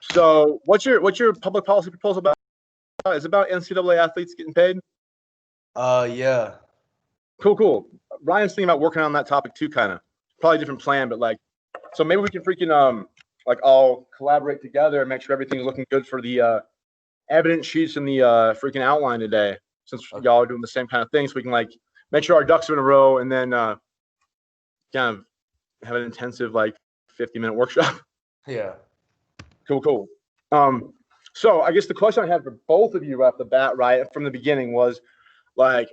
So what's your public policy proposal about? Is it about NCAA athletes getting paid? Yeah. Cool. Ryan's thinking about working on that topic too, kind of. Probably a different plan, but like, so maybe we can freaking like all collaborate together and make sure everything's looking good for the evidence sheets and the freaking outline today. Since Okay. y'all are doing the same kind of thing, so we can like make sure our ducks are in a row and then kind of have an intensive like 50-minute workshop. Yeah. Cool. So I guess the question I had for both of you right off the bat, right from the beginning, was like,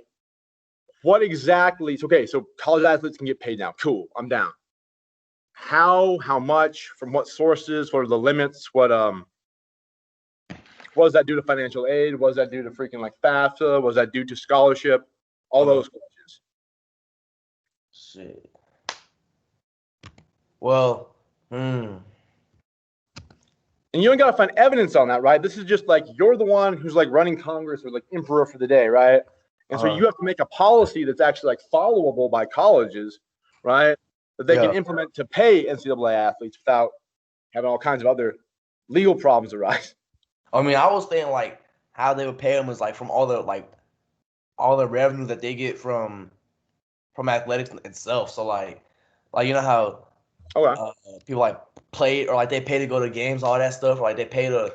what exactly? Okay, so college athletes can get paid now. Cool, I'm down. How much? From what sources? What are the limits? What does that do to financial aid? What does that do to freaking like FAFSA? What does that do to scholarship? All those questions. Shit. Well, hmm. And you ain't got to find evidence on that, right? This is just like you're the one who's like running Congress or like emperor for the day, right? And so you have to make a policy that's actually like followable by colleges, right? That they can implement to pay NCAA athletes without having all kinds of other legal problems arise. I mean, I was thinking like how they would pay them is like from all the revenue that they get from athletics itself. So like you know how people like play or like they pay to go to games, all that stuff, or like they pay to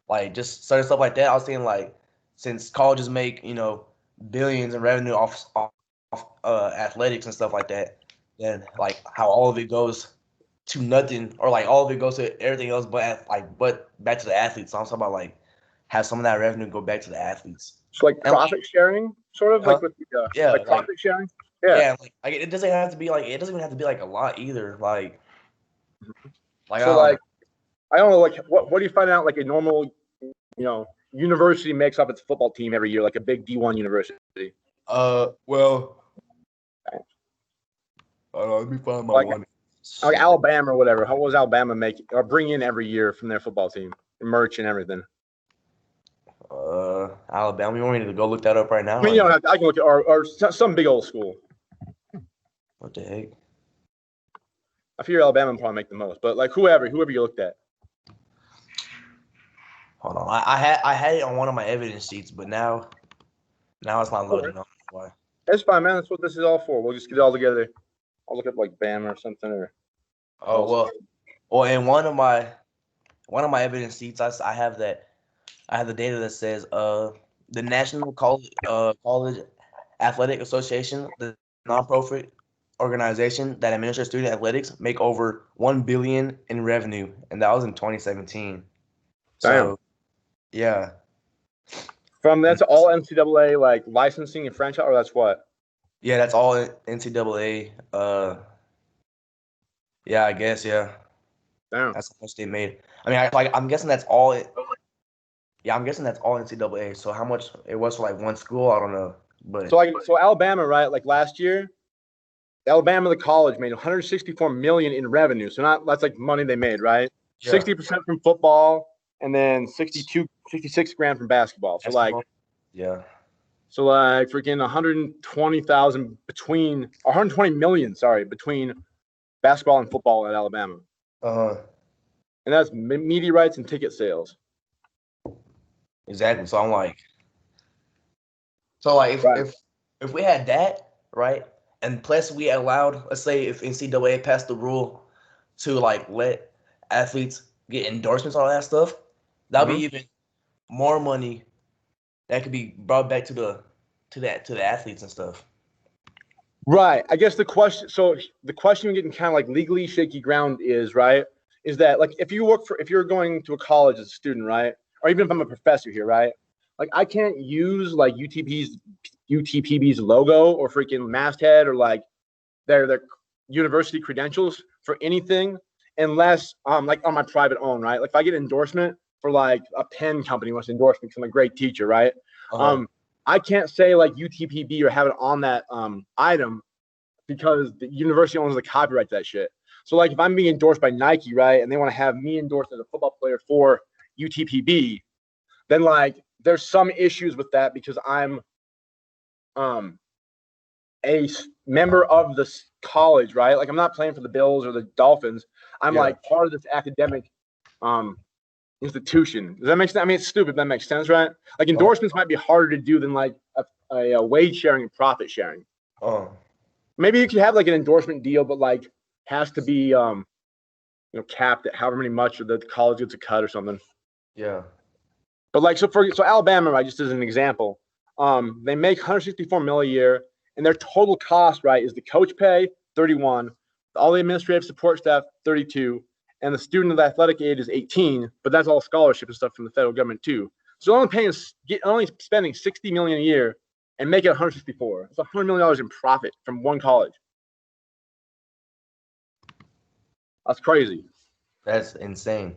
like just certain stuff like that. I was thinking like since colleges make billions in revenue off athletics and stuff like that, then like how all of it goes to nothing or like all of it goes to everything else but back to the athletes. So I'm talking about like have some of that revenue go back to the athletes. So like profit sharing, sort of like with like profit sharing. Yeah, like it doesn't have to be like it doesn't even have to be like a lot either. Like so like I don't know, like what do you find out like a normal university makes up its football team every year, like a big D1 university? Well, let me find my one. Like Alabama or whatever. How was Alabama make or bring in every year from their football team, merch and everything? Alabama. You want me to go look that up right now? I mean, I can look at or some big old school. What the heck? I figure Alabama would probably make the most, but like whoever you looked at. Hold on, I had it on one of my evidence sheets, but now it's not loading up. Why? That's fine, man. That's what this is all for. We'll just get it all together. I'll look up like Bama or something or. Well, in one of my evidence sheets, I have the data that says the National College Athletic Association, the nonprofit organization that administers student athletics, make over $1 billion in revenue, and that was in 2017. So, yeah. That's all NCAA like licensing and franchise, or that's what? Yeah, that's all NCAA. Yeah, I guess. Yeah. Damn. That's how much they made. I mean, I'm guessing that's all. Yeah, I'm guessing that's all NCAA. So how much it was for like one school, I don't know. But so Alabama, right? Like last year, Alabama, the college made 164 million in revenue. So that's like money they made, right? 60% from football, and then 66 grand from basketball. So like, yeah. So like freaking 120 million, between basketball and football at Alabama. And that's media rights and ticket sales. Exactly. So I'm like, if we had that, right, and plus we allowed, let's say if NCAA passed the rule to like let athletes get endorsements, all that stuff, that'd be even more money that could be brought back to the athletes and stuff. Right. I guess the question you're getting kind of like legally shaky ground is that like if you're going to a college as a student, right, or even if I'm a professor here, right, like I can't use like UTPB's logo or freaking masthead or like their university credentials for anything unless like on my private own, right? Like if I get endorsement for like a pen company wants to endorse me because I'm a great teacher, right? I can't say like UTPB or have it on that item because the university owns the copyright to that shit. So like if I'm being endorsed by Nike, right, and they want to have me endorsed as a football player for UTPB, then like there's some issues with that because I'm a member of this college, right? Like I'm not playing for the Bills or the Dolphins. I'm like part of this academic institution. Does that make sense? I mean, it's stupid. That makes sense, right? Like endorsements might be harder to do than like a wage sharing and profit sharing. Oh. Maybe you could have like an endorsement deal, but like has to be capped at however many much, or the college gets a cut or something. Yeah. But like so Alabama, right, just as an example, they make 164 mil a year, and their total cost, right, is the coach pay 31, all the administrative support staff 32, and the student of athletic aid is 18. But that's all scholarship and stuff from the federal government too. So only spending 60 million a year and make it 164. It's $100 million in profit from one college. That's crazy. That's insane.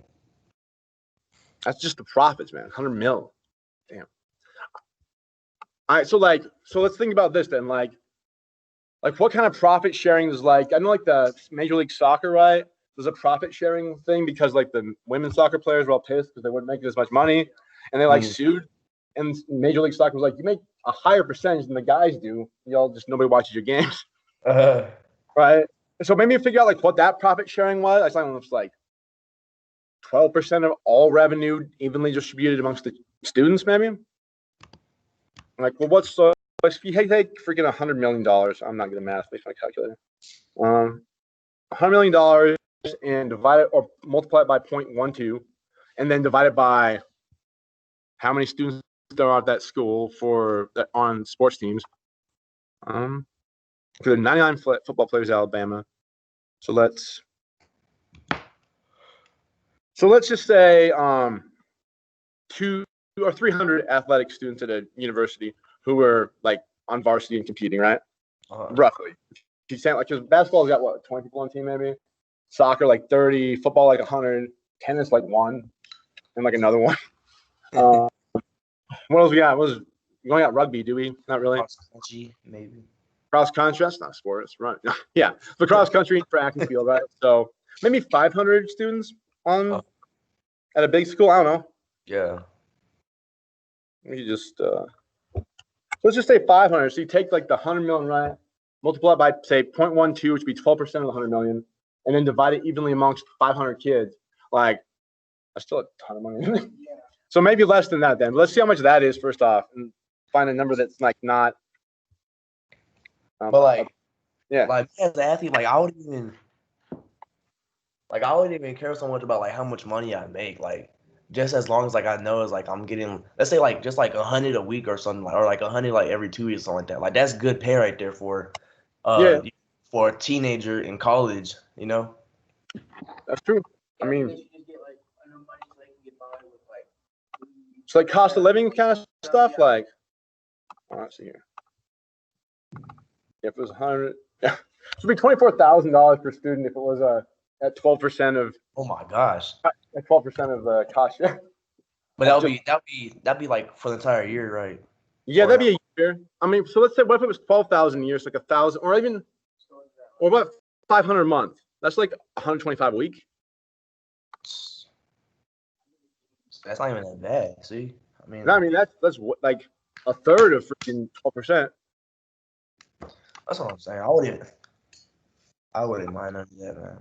That's just the profits, man. 100 mil. Damn. All right, so let's think about this then. Like what kind of profit sharing is like? I know like the Major League Soccer, right? There's a profit sharing thing because like the women's soccer players were all pissed because they wouldn't make as much money, and they like sued. And Major League Soccer was like, you make a higher percentage than the guys do. Y'all just nobody watches your games, right? So maybe figure out like what that profit sharing was. I saw it was like 12% of all revenue evenly distributed amongst the students, maybe. Like, well, if you take freaking $100 million, I'm not good at math, make my calculator. $100 million and divide it or multiply it by 0.12, and then divide it by how many students there are at that school on sports teams. Because there are 99 football players in Alabama. So let's just say 200 or 300 athletic students at a university who were like on varsity and competing, right? Roughly. You saying like because basketball's got what 20 people on team maybe, soccer like 30, football like 100, tennis like 1, and like another 1. What else we got? We only got rugby, do we? Not really. Cross country, maybe. Cross country, that's not sports, right? Yeah, but cross country, track and field, right? So maybe 500 students at a big school. I don't know. Yeah. We just let's just say 500. So you take like the 100 million, right? Multiply it by say 0.12, which would be 12% of the 100 million, and then divide it evenly amongst 500 kids. Like that's still a ton of money. So maybe less than that then. But let's see how much that is first off, and find a number that's like not. But like, yeah, like as an athlete, like I wouldn't even care so much about like how much money I make. Like just as long as like I know is like I'm getting, let's say like just like 100 a week or something, or like 100 like every 2 weeks, something like that. Like that's good pay right there for for a teenager in college, you know. That's true. I mean, it's like cost of living kind of stuff. Like, let's see here. If it was 100, it would be $24,000 per student if it was at 12% of. Oh my gosh. At 12% of the cost share. But that'd be like for the entire year, right? Yeah, that'd be a year. I mean, so let's say what if it was 12,000 a year, so like 1,000, or what 500 a month? That's like 125 a week. That's not even that bad. See, I mean, that's like a third of freaking 12%. That's what I'm saying. I wouldn't mind none of that, man.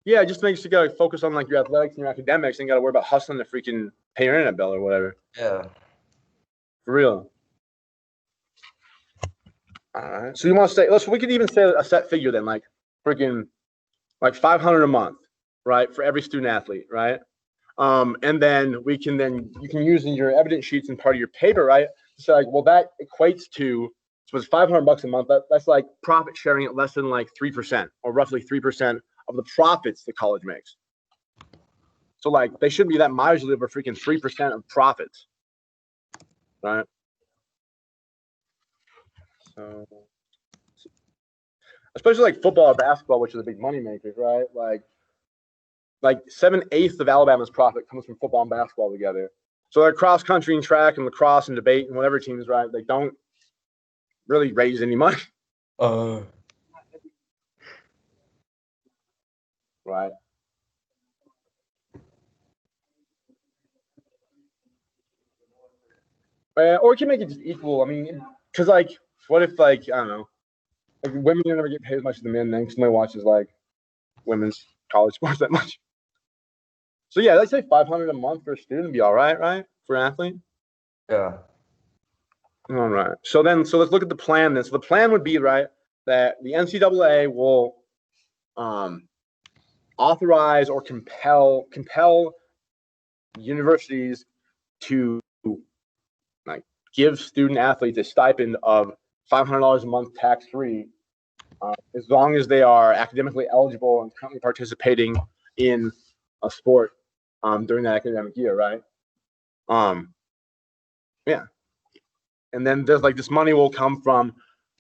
Yeah, it just makes you gotta focus on like your athletics and your academics, and you gotta worry about hustling to freaking pay your internet bill or whatever. Yeah, for real. All right. So you want to say? We could even say a set figure then, like freaking, like 500 a month, right, for every student athlete, right? And then you can use in your evidence sheets and part of your paper, right? So like, well, that equates to. So it's $500 a month. That's like profit sharing at less than like 3%, or roughly 3% of the profits the college makes. So like they shouldn't be that miserly over freaking 3% of profits, right? So, especially like football or basketball, which are the big money makers, right? Like 7/8 of Alabama's profit comes from football and basketball together. So they're cross country and track and lacrosse and debate and whatever teams, right? They don't really raise any money. Right. Or we can make it just equal. I mean, because like, what if like I don't know, like women never get paid as much as the men? Then somebody watches like women's college sports that much. So yeah, let's say $500 a month for a student would be all right, right? For an athlete. Yeah. All right. So let's look at the plan then. So the plan would be, right, that the NCAA will authorize or compel universities to like give student athletes a stipend of $500 a month tax-free, as long as they are academically eligible and currently participating in a sport during that academic year, right? Yeah. And then there's like this money will come from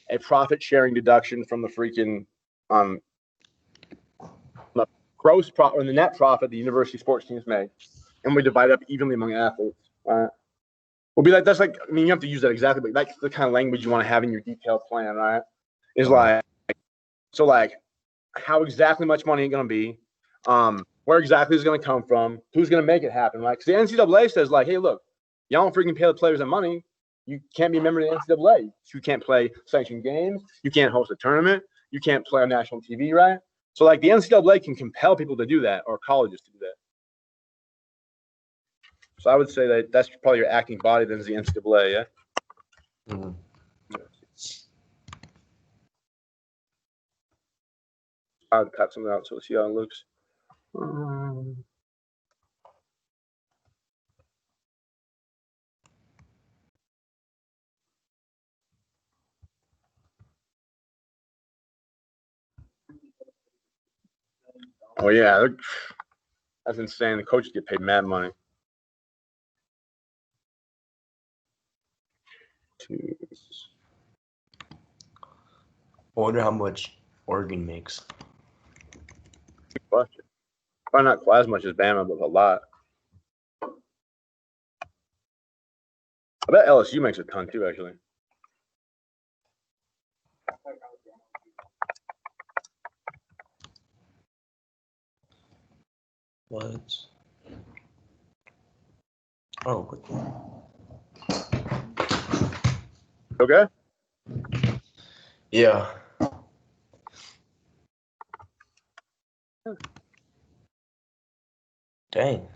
a profit sharing deduction from the freaking the gross profit or the net profit the university sports teams make, and we divide it up evenly among athletes. Right? We'll be like, that's like, I mean, you have to use that exactly, but that's the kind of language you want to have in your detailed plan, right? Is like, so like, how exactly much money is going to be, where exactly is going to come from, who's going to make it happen, right? Because the NCAA says like, hey, look, y'all don't freaking pay the players that money. You can't be a member of the NCAA. You can't play sanctioned games. You can't host a tournament. You can't play on national TV, right? So like the NCAA can compel people to do that, or colleges to do that. So I would say that that's probably your acting body than the NCAA, yeah? Mm-hmm. I would cut something out so we'll see how it looks. Oh, yeah. That's insane. The coaches get paid mad money. I wonder how much Oregon makes. Good question. Probably not quite as much as Bama, but a lot. I bet LSU makes a ton too, actually. What? Oh, quick. Okay. Yeah. Dang.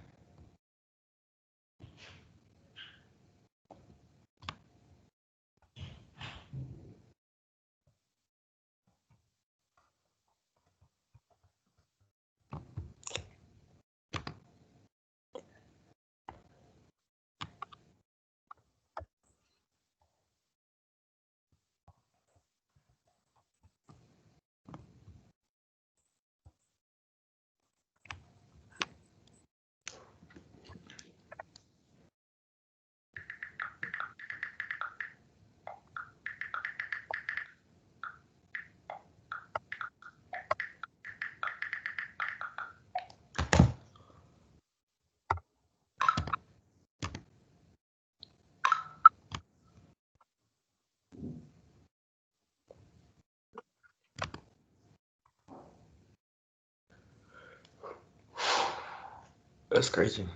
That's crazy.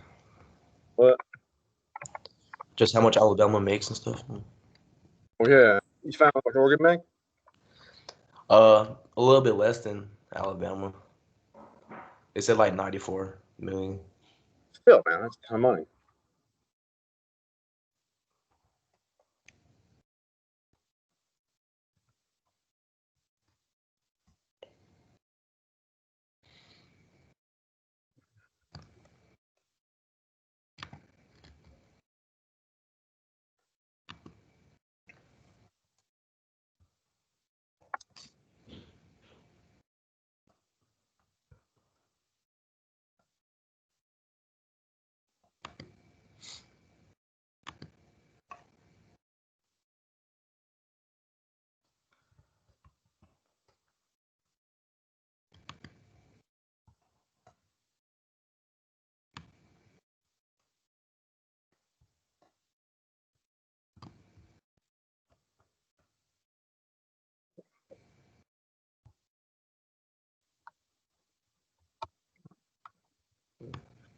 What? Just how much Alabama makes and stuff. Oh, yeah. You found out what Oregon make? A little bit less than Alabama. They said like 94 million. Still, man, that's a ton of money.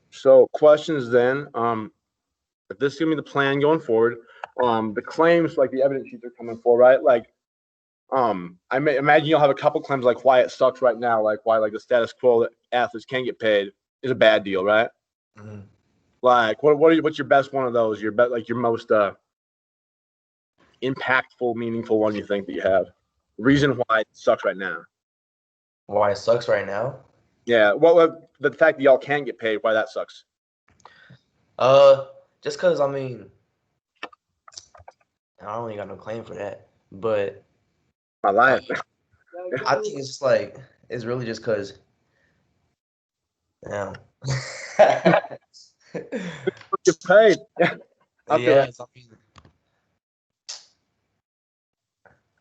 So questions then, if this is gonna be the plan going forward, the claims, like the evidence sheets are coming for, right? Like, I may imagine you'll have a couple claims like why it sucks right now, like why like the status quo that athletes can't get paid is a bad deal, right? Mm-hmm. Like, what's your best one of those? Your most impactful, meaningful one you think that you have? Reason why it sucks right now. Why it sucks right now? Yeah. Well, the fact that y'all can't get paid, why that sucks? Just because, I mean, I don't even got no claim for that. But My life. I think it's just like, it's really just because, yeah. Get paid. Yeah,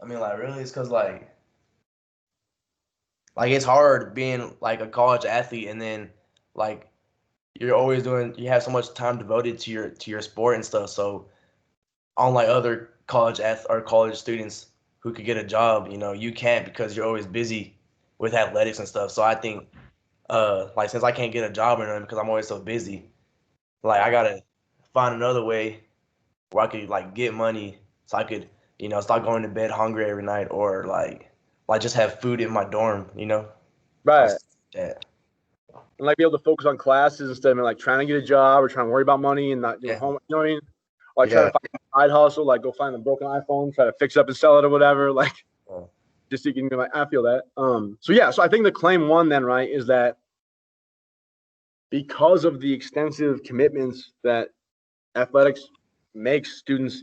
I mean, like, really, it's because, like, it's hard being, like, a college athlete and then, like, you have so much time devoted to your sport and stuff. So, unlike other college students who could get a job, you can't because you're always busy with athletics and stuff. So I think, like, since I can't get a job or nothing because I'm always so busy, like, I gotta find another way where I could, like, get money so I could, stop going to bed hungry every night, or like just have food in my dorm, Right. Like that. And like be able to focus on classes instead of like trying to get a job or trying to worry about money and not doing homework. You know what I mean? Like trying to find a side hustle, like go find a broken iPhone, try to fix it up and sell it or whatever. Like just so you can be like, I feel that. So yeah, so I think the claim one then, right, is that because of the extensive commitments that athletics makes students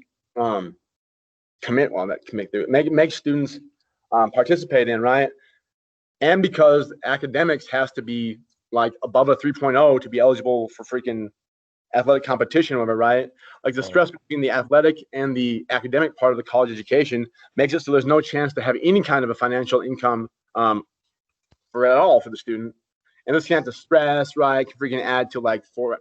make students participate in, right? And because academics has to be like above a 3.0 to be eligible for freaking athletic competition or whatever, right? Like the stress between the athletic and the academic part of the college education makes it so there's no chance to have any kind of a financial income for at all for the student. And this can't stress, right? Can freaking add to like poor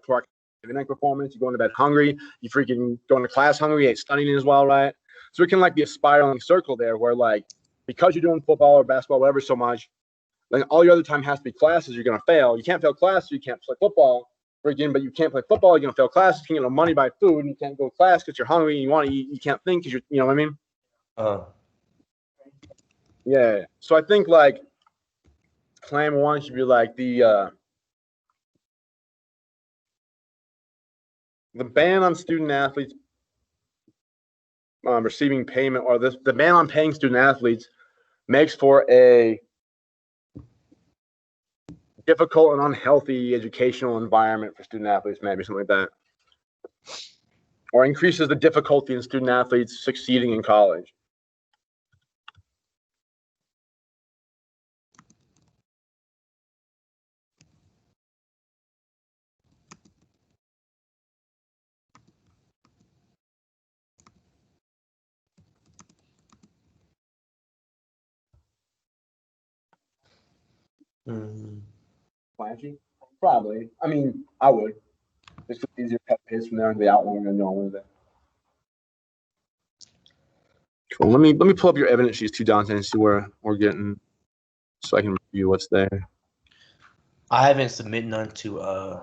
academic performance. You're going to bed hungry. You freaking going to class hungry. You ain't studying as well, right? So it can like be a spiraling circle there where like because you're doing football or basketball, whatever, so much, like all your other time has to be classes. You're gonna fail. You can't fail classes. You can't play football. Freaking, but you can't play football. You're gonna fail classes. You can't get no money buy food. And you can't go to class because you're hungry and you want to eat. You can't think because you know what I mean? Yeah. So I think like claim one should be like the ban on student athletes receiving payment, or the ban on paying student athletes makes for a difficult and unhealthy educational environment for student athletes, maybe something like that, or increases the difficulty in student athletes succeeding in college. Flashy? Probably. I mean, I would. It's just easier to cut paste from there and the outline and all of that. Cool. Let me pull up your evidence sheets too, Dante, and see where we're getting, so I can review what's there. I haven't submitted none to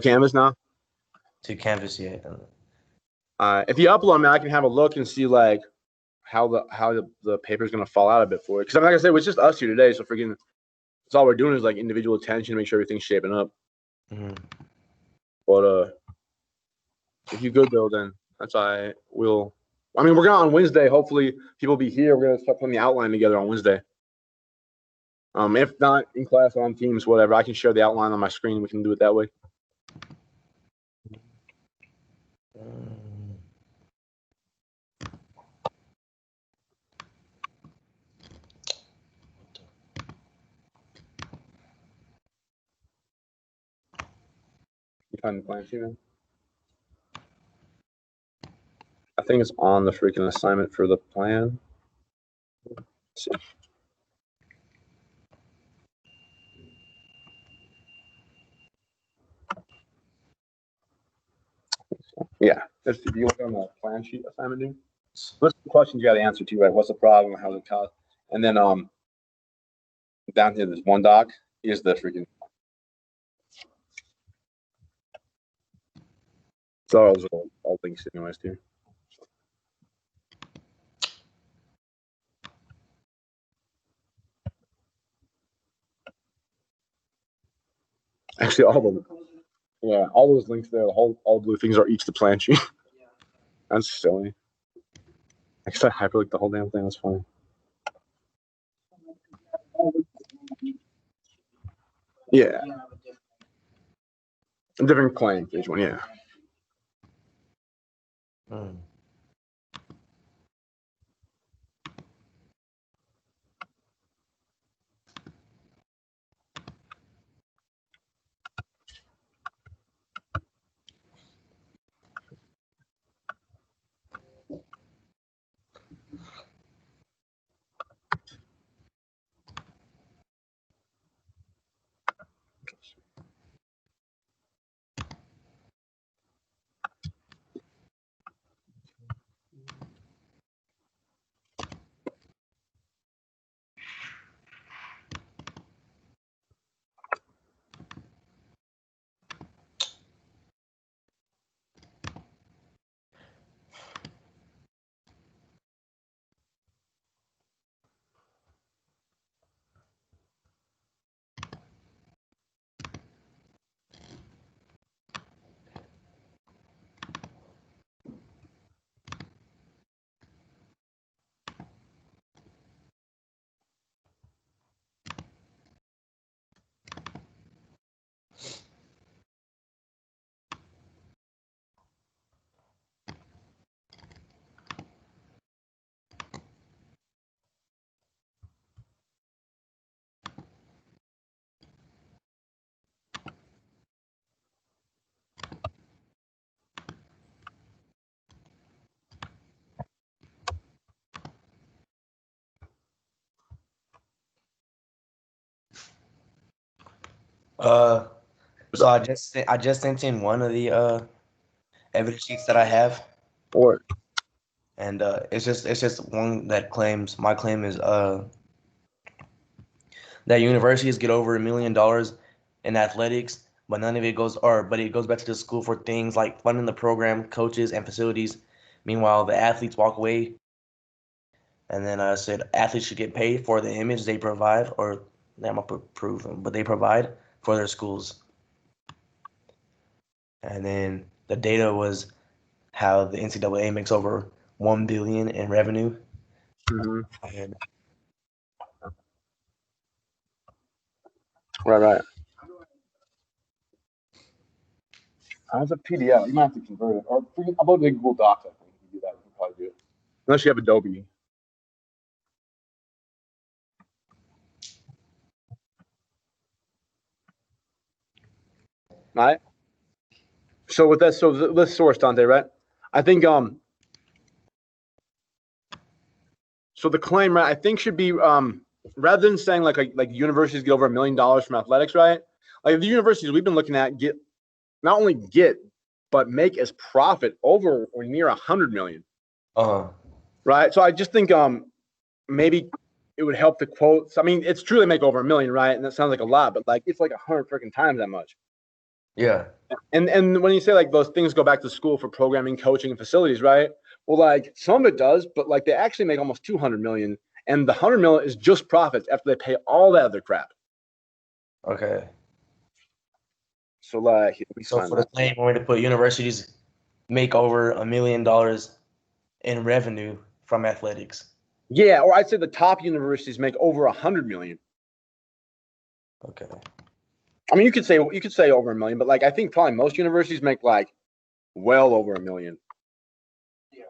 Canvas now. To Canvas yet. If you upload them, I can have a look and see like how the paper's gonna fall out a bit for it. Because I'm like I said, it's just us here today, so freaking, that's all we're doing is like individual attention to make sure everything's shaping up. Mm-hmm. But if you good though, then that's all right. I mean, we're gonna on Wednesday. Hopefully, people will be here. We're gonna start putting the outline together on Wednesday. If not in class or on Teams, whatever, I can share the outline on my screen. We can do it that way. You find the plan sheet, man? I think it's on the freaking assignment for the plan. Let's see. Yeah, if you look on the plan sheet assignment, dude, list the questions you got to answer to, right? What's the problem? How's it caused? And then down here, there's one doc. Here's the freaking. So those are all links anyways, too. Actually, all of them. Yeah, all those links there, all blue things are each the plant sheet. That's silly. I guess I hyperlinked the whole damn thing. That's funny. Yeah. A different claim for each one, yeah. Mm. So I just sent in one of the evidence sheets that I have. Or and it's just one that claims my claim is that universities get over $1 million in athletics, but none of it goes but it goes back to the school for things like funding the program, coaches, and facilities. Meanwhile, the athletes walk away. And then I said athletes should get paid for the image they provide, or I'm gonna prove them, but they provide for their schools. And then the data was how the NCAA makes over $1 billion in revenue. mm-hmm. And Right. As a PDF, you might have to convert it. Or about the Google Docs, I think you do that. You can probably do it. Unless you have Adobe. All right. So with that, so this source, Dante, right? I think so the claim, right, I think should be rather than saying like universities get over $1 million from athletics, right? Like the universities we've been looking at get not only get but make as profit over or near 100 million. Right. So I just think maybe it would help the quotes. I mean, it's true they make over $1 million, right? And that sounds like a lot, but like it's like 100 freaking times that much. Yeah. And when you say like those things go back to school for programming, coaching, and facilities, right? Well, like some of it does, but like they actually make almost 200 million, and the 100 million is just profits after they pay all that other crap. Okay. So like, so for the claim, we're going to put universities make over $1 million in revenue from athletics. Yeah, or I'd say the top universities make over 100 million. Okay. I mean, you could say over 1 million, but like I think probably most universities make like well over 1 million. Yeah.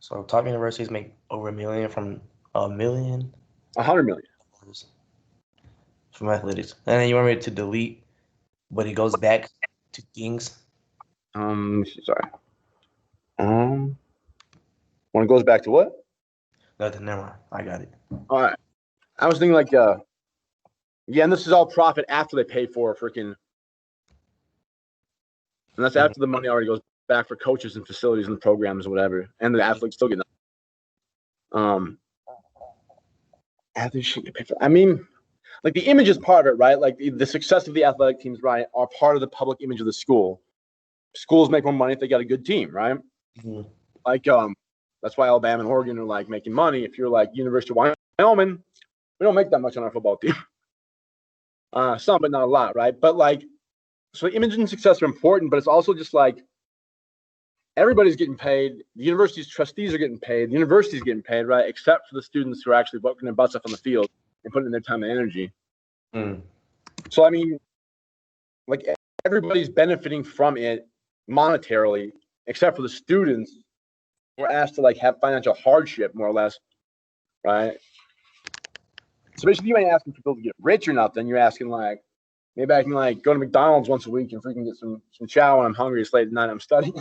So top universities make over 1 million from 1 million. 100 million from athletics, and then you want me to delete, but it goes back to Kings. Sorry. When it goes back to what? Nothing. Never mind. I got it. All right. I was thinking like, yeah, and this is all profit after they pay for freaking, and that's after the money already goes back for coaches and facilities and programs and whatever, and the athletes still get nothing. Athletes should get paid for. I mean, like the image is part of it, right? Like the success of the athletic teams, right, are part of the public image of the school. Schools make more money if they got a good team, right? Mm-hmm. Like, that's why Alabama and Oregon are like making money. If you're like University of Wyoming, we don't make that much on our football team. Some, but not a lot, right? But like, so image and success are important, but it's also just like everybody's getting paid. The university's trustees are getting paid. The university's getting paid, right? Except for the students who are actually working their butts off on the field and putting in their time and energy. So I mean, like everybody's benefiting from it monetarily, except for the students who are asked to like have financial hardship, more or less, right? So basically, you ain't asking people to get rich or nothing. You're asking like, maybe I can like go to McDonald's once a week and freaking get some chow when I'm hungry. It's late at night. I'm studying.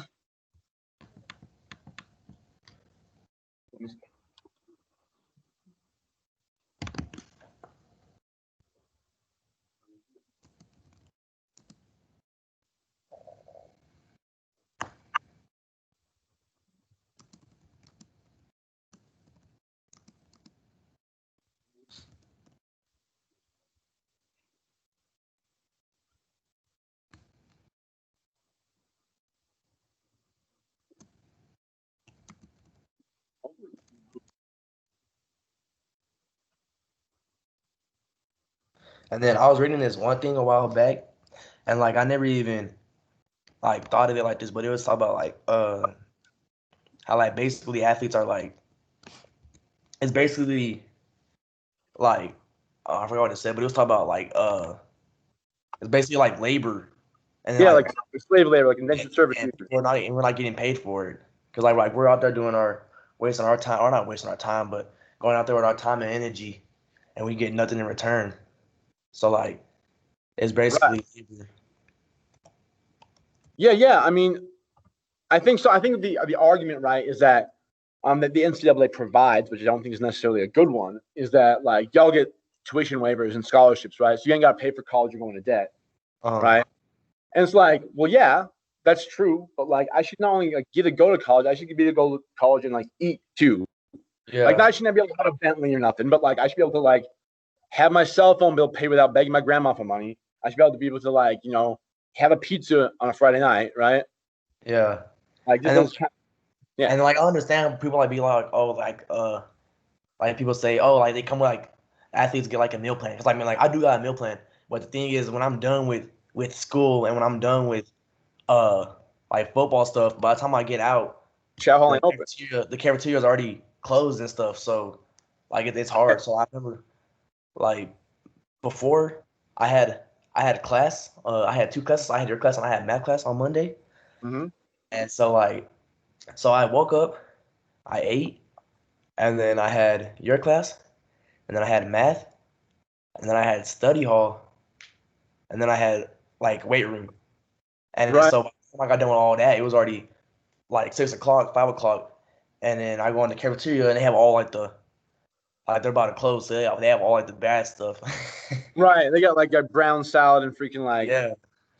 And then I was reading this one thing a while back, and like I never even like thought of it like this, but it was talking about like how like basically athletes are like it's basically like I forgot what it said, but it was talking about like it's basically like labor, and then yeah, like slave labor, like indentured servitude. We're not getting paid for it because like we're out there doing our wasting our time, or not wasting our time, but going out there with our time and energy, and we get nothing in return. So like it's basically labor. Yeah. I mean, I think so. I think the argument, right, is that that the NCAA provides, which I don't think is necessarily a good one, is that like y'all get tuition waivers and scholarships, right? So you ain't got to pay for college or going to debt, right? And it's like, well, yeah, that's true, but like I should not only like, get to go to college, I should be able to go to college and like eat too. Yeah. Like I should not be able to have a Bentley or nothing, but like I should be able to like have my cell phone bill paid without begging my grandma for money. I should be able to like, you know, have a pizza on a Friday night, right? Yeah. Like just those kind. Yeah. And like I understand people like be like, oh, like people say, oh, like they come with like athletes get like a meal plan. Cause like, I mean, like I do got a meal plan, but the thing is, when I'm done with school and when I'm done with uh like football stuff, by the time I get out, the cafeteria is already closed and stuff. So like it's hard. So I remember like before I had class. I had two classes. I had your class and I had math class on Monday. Mm-hmm. And so like so I woke up, I ate, and then I had your class, and then I had math, and then I had study hall, and then I had like weight room. And so by the time I got done with all that, it was already like 6 o'clock, 5 o'clock. And then I go in the cafeteria and they have all like they're about to close, so they have all like the bad stuff. Right. They got like a brown salad and freaking like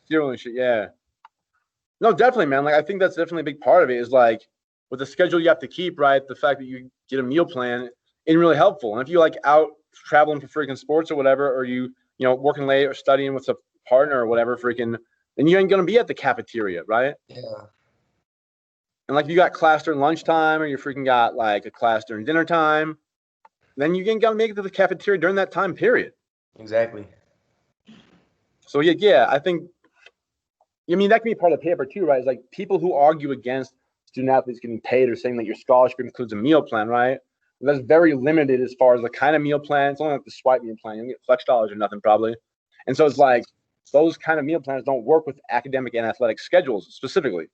cereal and shit. Yeah. No, definitely, man. Like I think that's definitely a big part of it is like with the schedule you have to keep, right? The fact that you get a meal plan is really helpful. And if you like out traveling for freaking sports or whatever, or you know, working late or studying with a partner or whatever, freaking, then you ain't gonna be at the cafeteria, right? Yeah. And like you got class during lunchtime or you freaking got like a class during dinner time, then you ain't gonna make it to the cafeteria during that time period. Exactly. So yeah, I think I mean that can be part of the paper too, right? It's like people who argue against student athletes getting paid or saying that your scholarship includes a meal plan, right? And that's very limited as far as the kind of meal plan. It's only like the swipe meal plan. You don't get flex dollars or nothing probably. And so it's like those kind of meal plans don't work with academic and athletic schedules specifically,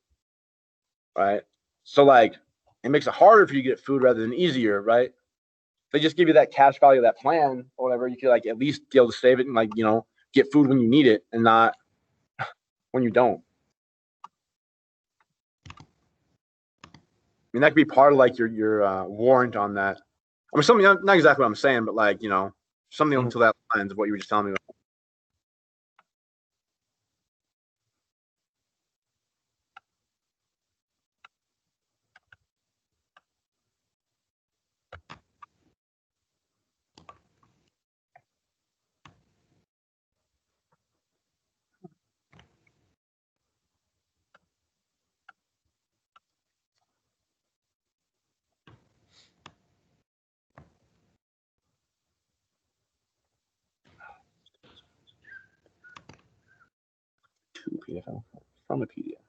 right? So like it makes it harder for you to get food rather than easier, right? They just give you that cash value of that plan or whatever. You could like at least be able to save it and like, you know, get food when you need it and not when you don't. I mean, that could be part of like your warrant on that. I mean, something not exactly what I'm saying, but like, you know, something to that lines of what you were just telling me about. to PDF from a PDF.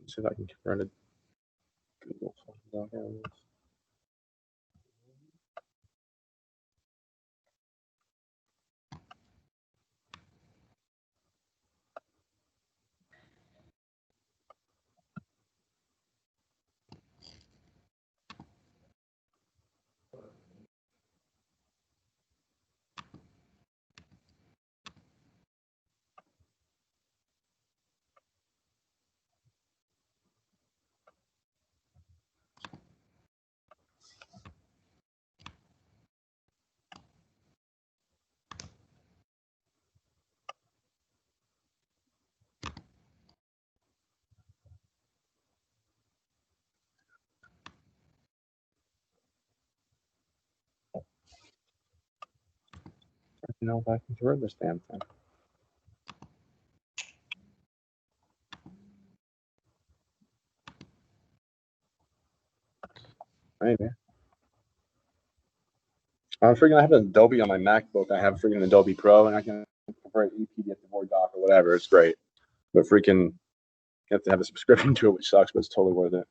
Let's see if I can convert it. Google Documents. You know if I can convert this damn thing. Maybe. I'm freaking. I have an Adobe on my MacBook. I have freaking Adobe Pro, and I can convert EPDF to Word doc or whatever. It's great, but freaking, you have to have a subscription to it, which sucks, but it's totally worth it.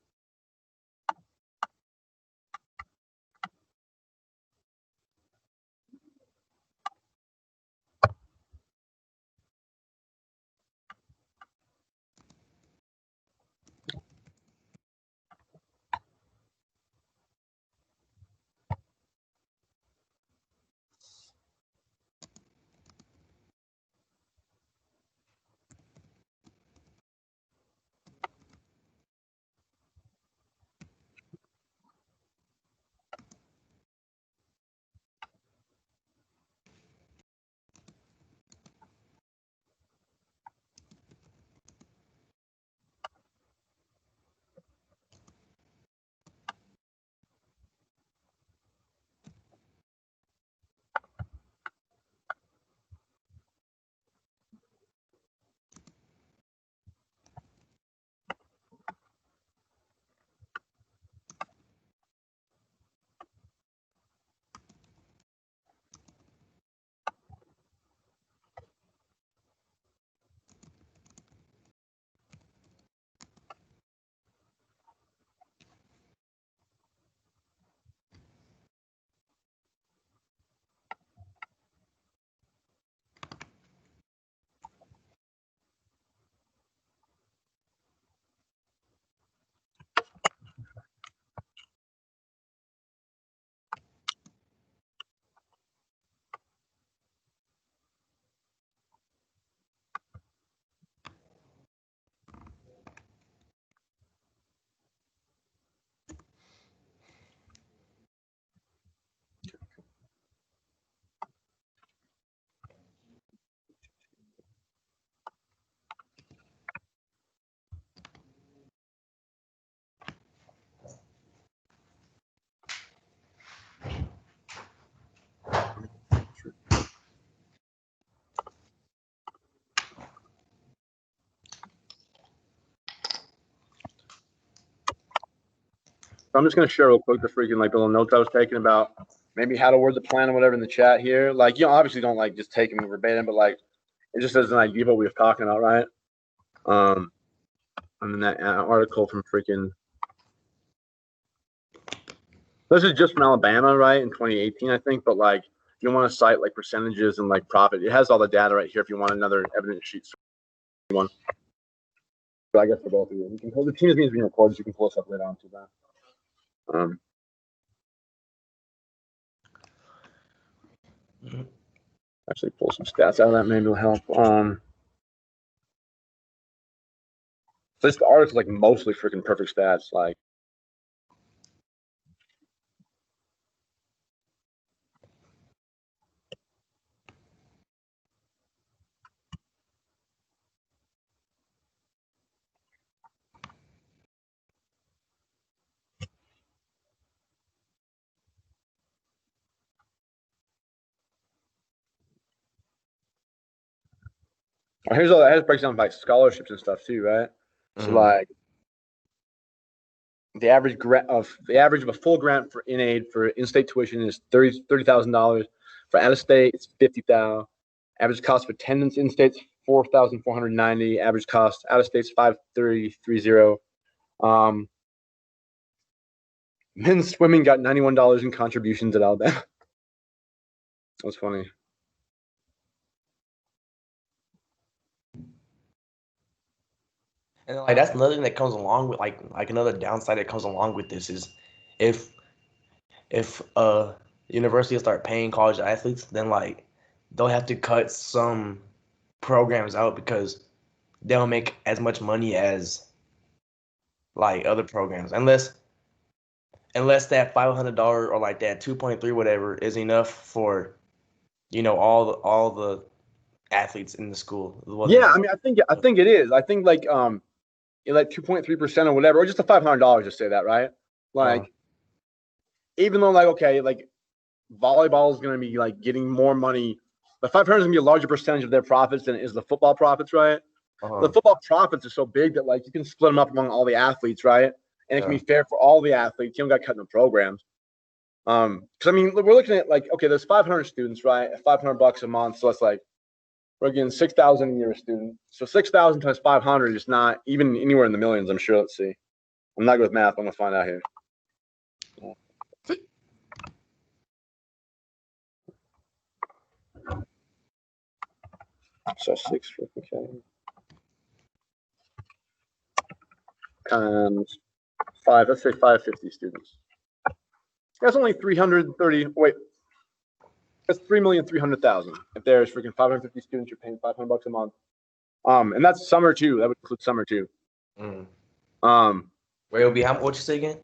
So I'm just gonna share real quick the freaking like the little notes I was taking about maybe how to word the plan or whatever in the chat here. Like, you know, obviously don't like just take them verbatim, but like it just as an idea of what we were talking about, right? And then that article from freaking. This is just from Alabama, right? In 2018, I think. But like, you want to cite like percentages and like profit. It has all the data right here. If you want another evidence sheet, one. But I guess for both of you, you can pull the teams being recorded. So you can pull us up later on to that. Actually, pull some stats out of that. Maybe it'll help. This article's like mostly freaking perfect stats. Like. Here's all that. Here's breaks down by scholarships and stuff too, right? So like the average of a full grant for in-aid for in-state tuition is $30,000. For out-of-state, it's $50,000. Average cost for attendance in-state's $4,490. Average cost out-of-state's $5,330. Men's swimming got $91 in contributions at Alabama. That's funny. And like that's another thing that comes along with like another downside that comes along with this is if universities start paying college athletes, then like they'll have to cut some programs out because they don't make as much money as like other programs unless that $500 or like that 2.3 whatever is enough for all the athletes in the school. Yeah, I mean I think it is. I think like 2.3% or whatever, or just the $500, just say that, right? Like, even though like, okay, like volleyball is going to be like getting more money, the 500 is going to be a larger percentage of their profits than it is the football profits, right? The football profits are so big that like you can split them up among all the athletes, right? And it can be fair for all the athletes. You don't got cut no programs. Because I mean, we're looking at like, okay, there's 500 students, right? At $500 a month, so it's like we're getting 6,000 a year a student. So 6,000 times 500 is not even anywhere in the millions, I'm sure. Let's see. I'm not good with math. I'm gonna find out here. So 6 times 5. Let's say 550 students. That's only 330. Wait. That's 3,300,000. If there's freaking 550 students, you're paying $500 a month. And that's summer too. That would include summer too. Wait, it'll be how much? What you say again?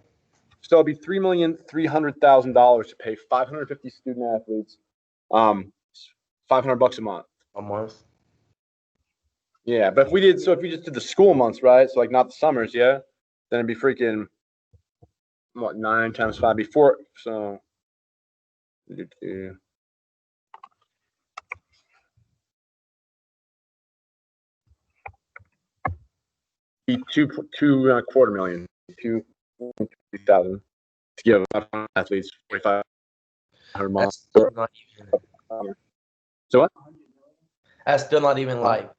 So it'll be $3,300,000 to pay 550 student athletes, $500 a month. A month. Yeah, but if we just did the school months, right? So like not the summers, yeah. Then it'd be freaking what 9 times 5 before. So. $2.25 million, 2,000 to give athletes 4,500 months. So what? That's still not even like.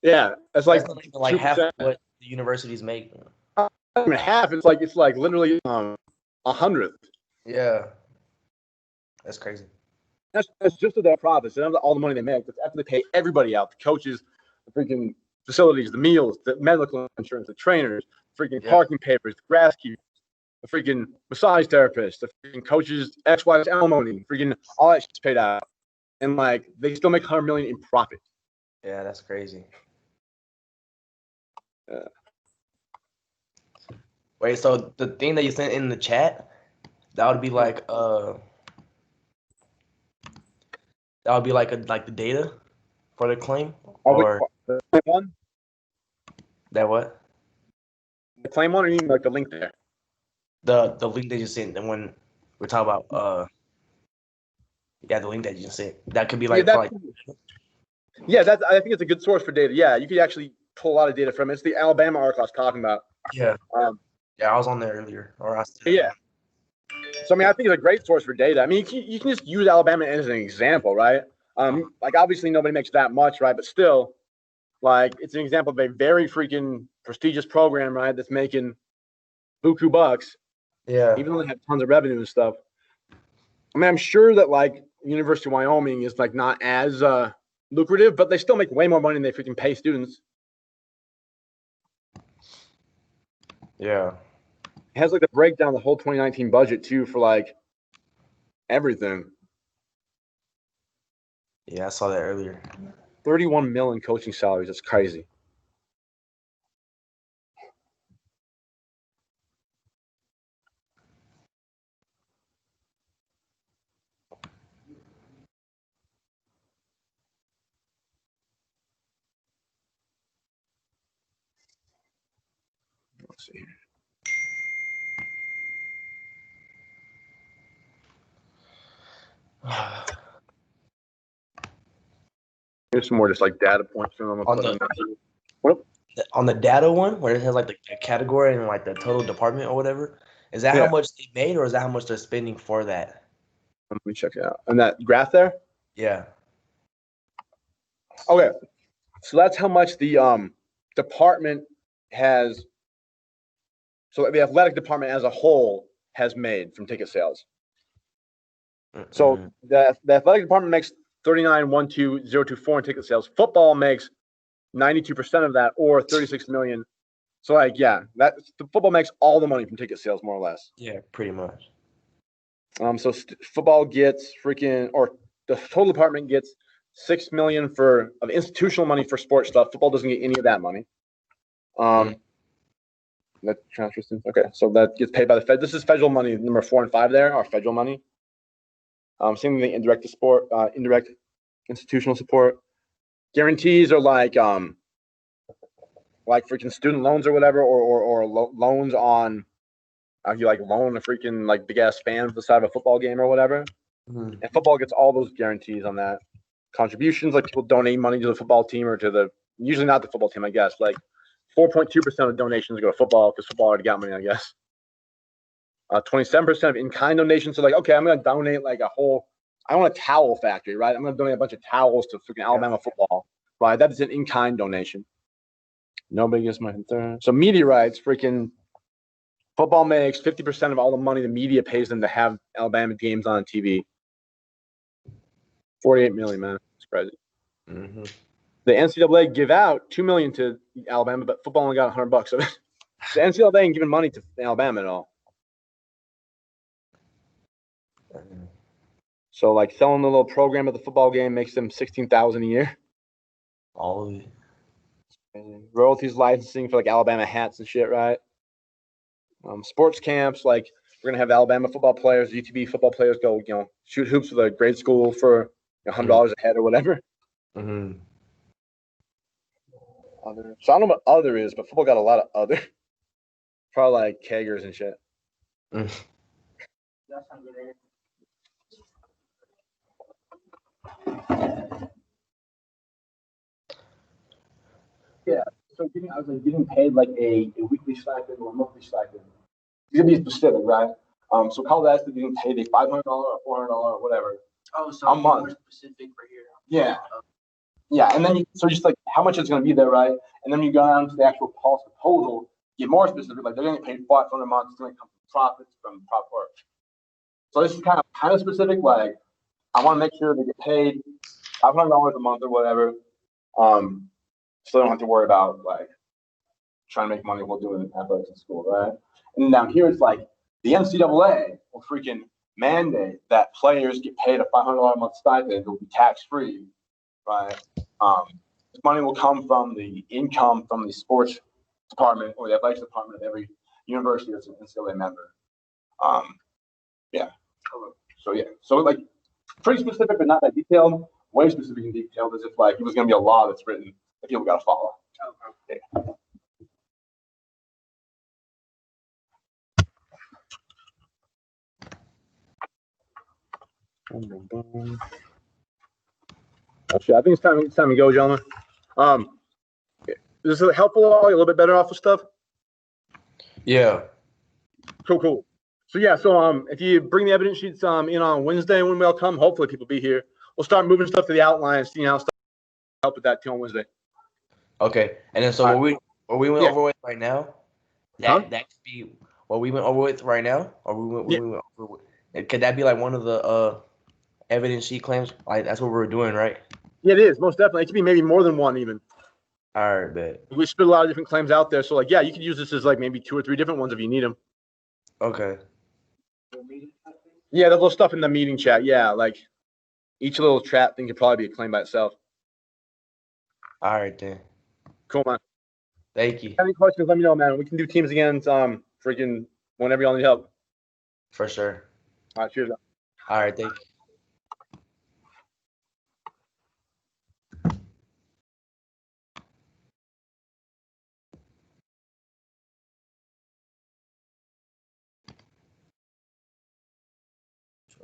Yeah, that's like not even like half what the universities make. Not even half. It's like literally 100th. Yeah, that's crazy. That's just their profits. That's all the money they make. That's after they pay everybody out, the coaches, the freaking facilities, the meals, the medical insurance, the trainers, freaking parking papers, the grass keepers, the freaking massage therapists, the freaking coaches, ex-wives, alimony, freaking all that shit's paid out. And like they still make $100 million in profit. Yeah, that's crazy. Wait, so the thing that you sent in the chat, that would be like the the data for the claim? Or the claim one? That what? The claim one, or you mean like the link there? The link that you sent, and when we're talking about the link that you just sent. That could be like I think it's a good source for data. Yeah, you could actually pull a lot of data from it. It's the Alabama article I was talking about. Yeah. Yeah, I was on there earlier. Yeah. So, I mean, I think it's a great source for data. I mean, you can just use Alabama as an example, right? Like, obviously, nobody makes that much, right? But still, like, it's an example of a very freaking prestigious program, right? That's making buku bucks. Yeah. Even though they have tons of revenue and stuff. I mean, I'm sure that, like, University of Wyoming is, like, not as lucrative, but they still make way more money than they freaking pay students. Yeah. It has, like, the breakdown of the whole 2019 budget, too, for, like, everything. Yeah, I saw that earlier. 31 million coaching salaries. That's crazy. Let's see here. Here's some more just like data points from them. On the data one, where it has like the category and like the total department or whatever, is that how much they made, or is that how much they're spending for that? Let me check it out. And that graph there? Yeah. Okay. So that's how much the department has. So the athletic department as a whole has made from ticket sales. So the athletic department makes 39,12024 in ticket sales. Football makes 92% of that, or 36 million. So like, yeah, that the football makes all the money from ticket sales, more or less. Yeah, pretty much. So football gets freaking, or the total department gets 6 million of institutional money for sports stuff. Football doesn't get any of that money. That transfers. Okay, so that gets paid by the Fed. This is federal money. Number 4 and 5 there are federal money. Same thing, indirect institutional support. Guarantees are like freaking student loans or whatever, or loans on. You like loan a freaking like big ass fan for the side of a football game or whatever. And football gets all those guarantees on that. Contributions, like people donate money to the football team or usually not the football team, I guess. Like 4.2% of donations go to football because football already got money, I guess. 27% of in-kind donations. So like, okay, I'm going to donate like I want a towel factory, right? I'm going to donate a bunch of towels to freaking Alabama football, right? That is an in-kind donation. Nobody gets my third. So media rights, freaking football makes 50% of all the money the media pays them to have Alabama games on TV. 48 million, man. It's crazy. The NCAA give out $2 million to Alabama, but football only got $100 of it. The NCAA ain't giving money to Alabama at all. So, like, selling the little program at the football game makes them $16,000 a year. All of it. And royalties, licensing for like Alabama hats and shit, right? Sports camps, like we're gonna have Alabama football players, UTB football players go, shoot hoops with a grade school for $100 a head or whatever. So I don't know what other is, but football got a lot of other. Probably like keggers and shit. Yeah. So I was like getting paid like a weekly stipend or a monthly stipend. It's gonna be specific, right? So college athletes getting paid a $500 or $400 or whatever. Oh, so more specific for here. Yeah. Yeah, and then so just like how much it's going to be there, right? And then you go down to the actual policy proposal, get more specific. Like they're going to get paid $500 a month. It's going to come from profits from prop work. So this is kind of specific. Like I want to make sure they get paid $500 a month or whatever. So they don't have to worry about like trying to make money while doing athletics in school, right? And down here it's like the NCAA will freaking mandate that players get paid a $500 a month stipend. It will be tax free. Right. This money will come from the income from the sports department or the athletics department of every university that's an NCAA member. Yeah. So yeah. So like pretty specific, but not that detailed. Way specific and detailed, as if like it was going to be a law that's written that people got to follow. Yeah. Actually, I think it's time to go, gentlemen. Is this helpful at all? You a little bit better off with stuff? Yeah. Cool. So yeah, if you bring the evidence sheets in on Wednesday when we all come, hopefully people be here. We'll start moving stuff to the outline, seeing how stuff help with that too on Wednesday. Okay, and then so what we went over with right now, that could be what we went over with right now, or we went over with, could that be like one of the evidence sheet claims? Like that's what we're doing, right? Yeah, it is most definitely. It could be maybe more than one even. All right, bet. We spit a lot of different claims out there, so like, yeah, you could use this as like maybe 2 or 3 different ones if you need them. Okay. Yeah, the little stuff in the meeting chat. Yeah, like each little chat thing could probably be a claim by itself. All right then. Cool, man. Thank you. Any questions? Let me know, man. We can do teams again. Freaking whenever y'all need help. For sure. All right, cheers. All right, thank you.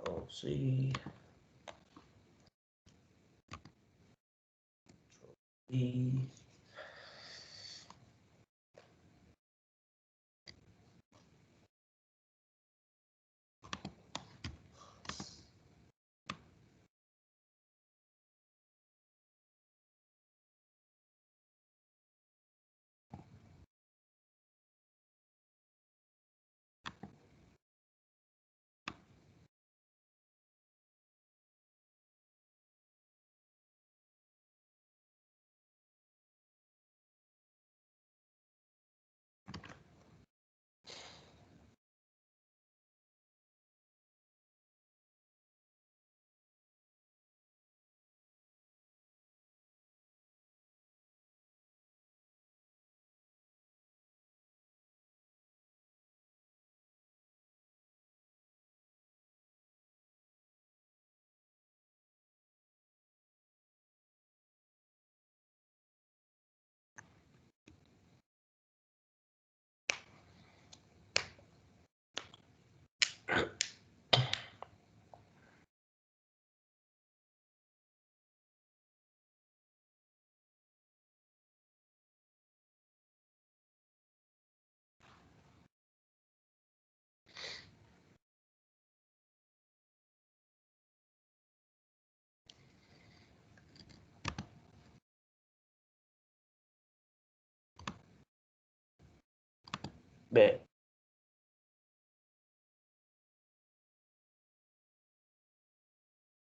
Control C. Control E. Bet.